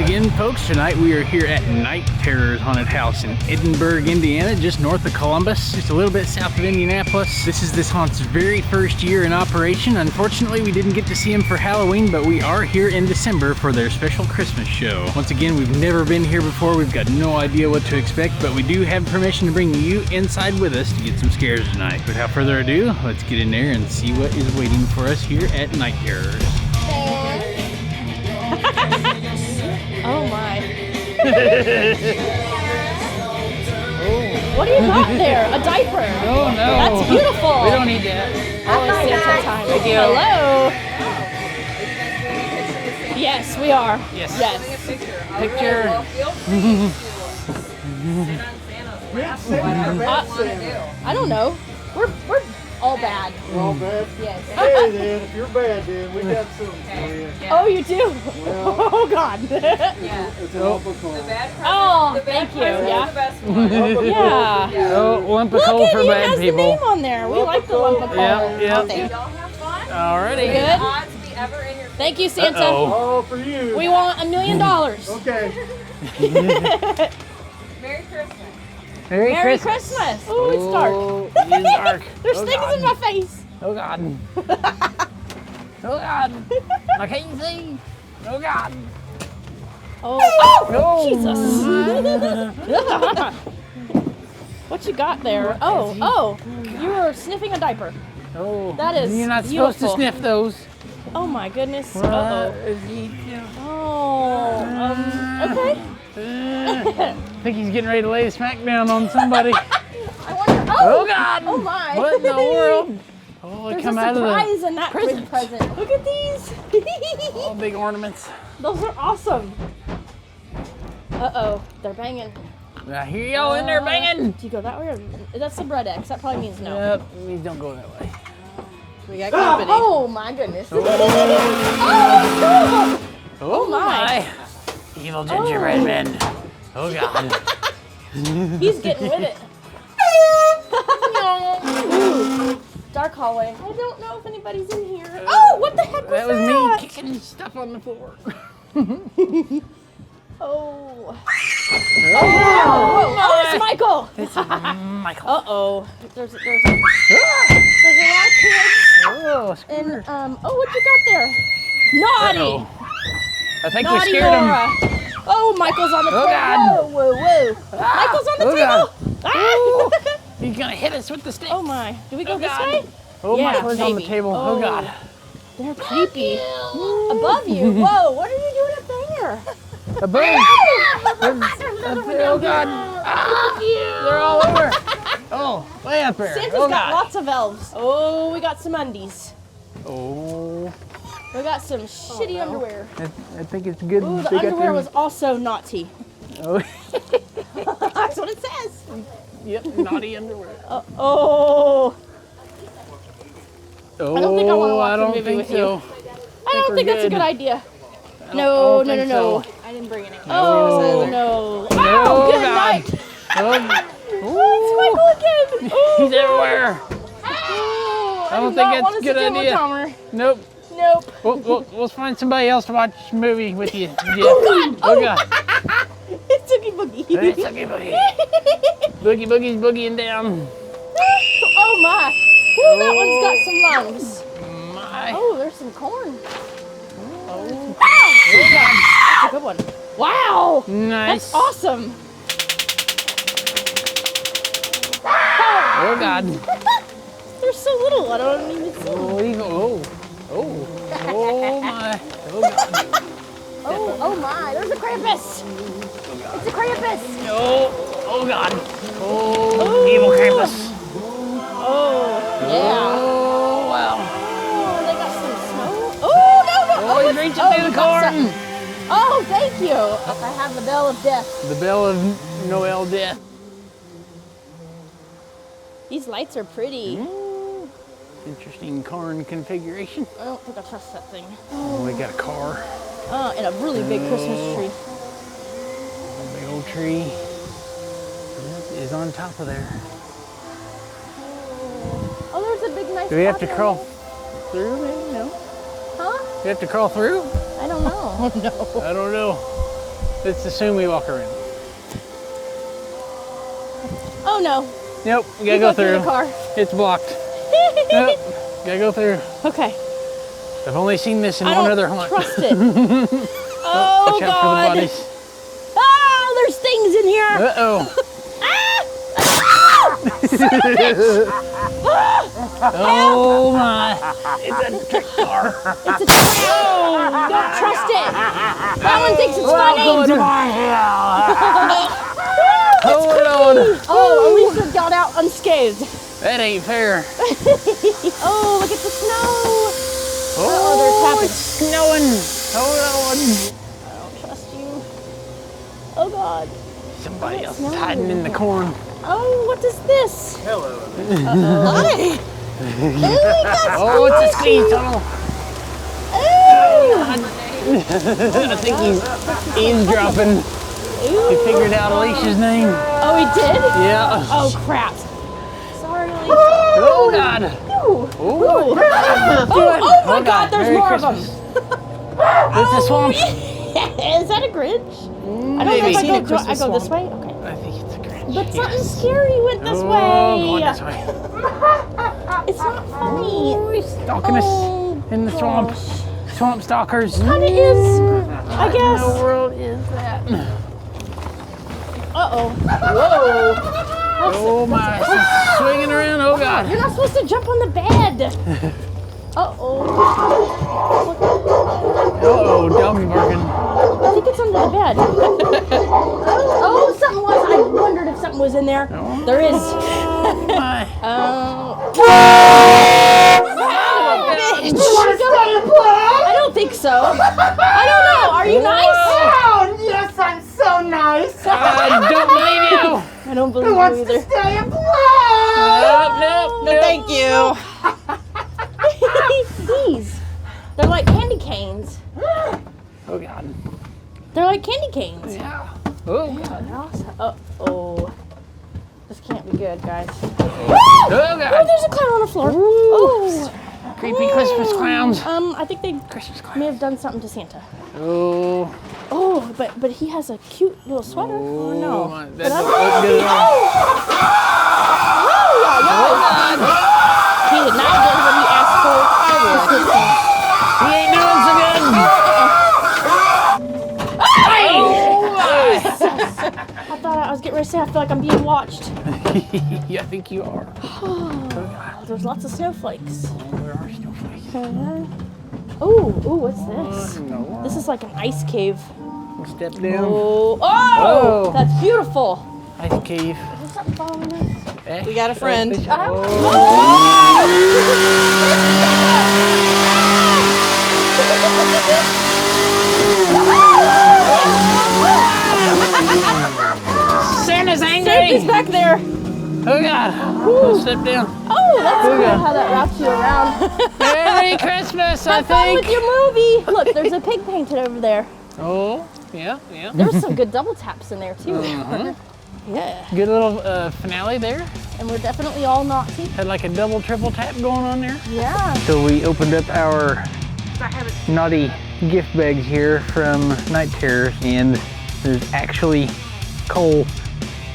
again, folks. Tonight we are here at NighTerrorz Haunted House in Edinburgh, Indiana, just north of Columbus, just a little bit south of Indianapolis. This is this haunt's very first year in operation. Unfortunately, we didn't get to see them for Halloween, but we are here in December for their special Christmas show. Once again, we've never been here before. We've got no idea what to expect, but we do have permission to bring you inside with us to get some scares tonight. Without further ado, let's get in there and see what is waiting for us here at NighTerrorz. Oh my. What do you got there? A diaper. Oh no. That's beautiful. We don't need that. Oh, it's Santa time. Thank you. Hello. Yes, we are. Yes. Yes. Picture. I don't know. We're all bad. We're all bad? Yes. Hey then, if you're bad then, we got something for you. Oh, you do? Well, Oh God. it's an awful call. Oh, thank you. Yeah. Yeah. Oh, lump of Look coal at for you, bad has the people. name on there. We like the lump of coal. Yeah. Thing. Alrighty. Good. Thank you, Santa. All for you. We want $1 million. Okay. Merry Christmas. Merry Christmas. Oh, it's dark. It is dark. There's Oh, things God. in my face. Oh God. Oh God. I can't see. Oh God. Oh, Jesus. What you got there? Oh, you were sniffing a diaper. Oh. That is You're not beautiful. supposed to sniff those. Oh my goodness. Okay. Okay. I think he's getting ready to lay a smackdown on somebody. I wonder. Oh God. Oh my. What in the world? Oh, they There's come a out of surprise the in that present. Look at these. all big ornaments. Those are awesome. Uh-oh, they're banging. I hear y'all in there banging. Do you go that way or that's the bread X? That probably means no. Yep, please don't go that way. We got company. Oh my goodness. Oh, Oh my. Evil gingerbread man. Oh God. he's getting with it. Ooh, dark hallway. I don't know if anybody's in here. Oh, what the heck was that? That was me kicking stuff on the floor. Oh. Oh, Oh, it's Michael. It's Michael. Uh-oh. There's a lot of kids. Oh, And, scooter. oh, what you got there? Naughty. Uh-oh. I think we Naughty scared Nora. him. Oh, Michael's on the table. God. Whoa, whoa. Michael's on the Oh, table. God. Ah. He's gonna hit us with the stick. Oh my. Do we go this God. way? Oh, Yeah, Michael's on the maybe. table. Oh God. They're creepy. Above you. Whoa, what are you doing up there? A boom. Oh God. Ah, they're all over. Oh, way up there. Santa's Oh got God. lots of elves. Oh, we got some undies. Oh. We got some shitty underwear. I think it's good. Ooh, the they got underwear their- was also naughty. Oh. That's what it says. Yep, naughty underwear. Oh. Oh, I don't think I wanna watch I a don't movie think with so. you. I don't we're think that's a good. good idea. I No. don't think so. I didn't bring any. Oh, no. Oh, good God. night. Oh, It's Michael again. Oh, he's everywhere. Oh, I don't do think not it's want a us good to deal with idea. Tomer. Nope. Nope. We'll find somebody else to watch a movie with you. Yeah. Oh, God. Oh God. It's Oogie Boogie. Hey, Boogie Boogie. Boogie Boogie's boogieing down. Oh my. Ooh, that one's got some lungs. My. Oh, there's some corn. Oh. Wow. That's a good one. Wow. Nice. That's awesome. Oh God. They're so little. I don't even see them. Oh, evil. Oh my. Oh God. Oh my. There's a Krampus. It's a Krampus. Oh God. Oh, evil Krampus. Oh, yeah. Oh wow. Oh, they got some snow. Oh, no. Oh, he's reaching through the you got corn. something. Oh, thank you. I have the bell of death. The bell of Noel death. These lights are pretty. Interesting corn configuration. I don't think I trust that thing. Oh, we got a car. And a really big Christmas tree. A big old tree. Is on top of there. Oh, there's a big nice. Do we have to pathway. crawl through maybe? No. Huh? We have to crawl through? I don't know. Oh no. I don't know. Let's assume we walk around. Oh no. Nope, we gotta You go through through. the car. It's blocked. Nope, gotta go through. Okay. I've only seen this in I one don't other haunt. trust it. Oh Watch out for the God. bodies. Oh, there's things in here. Uh-oh. Oh my. It's a trick car. It's a trap. Don't trust it. That one thinks it's funny. Hold on. Oh, Alicia got out unscathed. That ain't fair. Oh, look at the snow. Oh, there's happening. it's snowing. Hold on. I don't trust you. Oh God. Somebody Oh, else it's is hiding in the corn. Oh, what is this? Hello. Hi. Oh, it's a squeeze tunnel. I think he's eavesdropping. He figured out Alicia's name. Oh, he did? Yeah. Oh, crap. Sorry, Alicia. Oh, God. Ooh. Oh, Oh my God, there's Merry more Christmas. of them. It's a swamp. Is that a Grinch? I don't know Maybe. if I go this way. Okay. I think it's a Grinch. But something scary went this Oh, way. going this way. It's not funny. Oh, he's stalking us in the swamp. gosh. Swamp stalkers. Kind of is, I What guess. in the world is that? Uh-oh. Whoa. Oh my, she's swinging around. Oh God. You're not supposed to jump on the bed. Uh-oh. Uh-oh, dog's barking. I think it's under the bed. Oh, something was. I wondered if something was in there. No. There is. My. Bitch. I don't think so. I don't know. Are you nice? Oh, yes, I'm so nice. I don't believe you. I don't believe Who you wants to either. stay and play? Nope. No, thank you. These. They're like candy canes. Oh God. They're like candy canes. Yeah. Oh God. Uh-oh. This can't be good, guys. Oh Oh, God. there's a clown on the floor. Oh. Creepy Christmas clowns. I think they Christmas may clowns. have done something to Santa. Oh. Oh, but he has a cute little sweater. Oh, no. My, But that's I'm- oh, good. He did not get what he asked for. He ain't doing so good. I thought I was getting ready to say I feel like I'm being watched. Yeah, I think you are. Oh, there's lots of snowflakes. There are snowflakes. Ooh, what's this? No. This is like an ice cave. Step down. Oh, Oh. that's beautiful. Ice cave. Is there something following us? We got a friend. Santa's angry. Santa's back there. Oh God. Let's step down. Oh, that's Okay. cool how that wraps you around. Merry Christmas, I Have fun think. with your movie. Look, there's a pig painted over there. Oh, yeah. There's some good double taps in there too. Uh-huh. Yeah, Good little finale there. and we're definitely all Nazi. Had like a double, triple tap going on there. Yeah. So we opened up our naughty gift bags here from NighTerrorz, and there's actually coal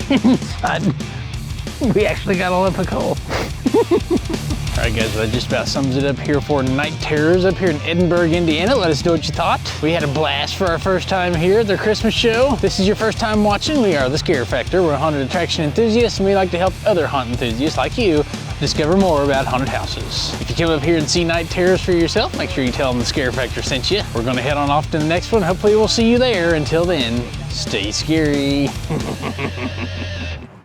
inside. We actually got a lump of coal. All right, guys, that just about sums it up here for NighTerrorz up here in Edinburgh, Indiana. Let us know what you thought. We had a blast for our first time here at their Christmas show. If this is your first time watching, we are The Scare Factor. We're haunted attraction enthusiasts, and we like to help other haunt enthusiasts like you discover more about haunted houses. If you come up here and see NighTerrorz for yourself, make sure you tell them The Scare Factor sent you. We're gonna head on off to the next one. Hopefully we'll see you there. Until then, stay scary.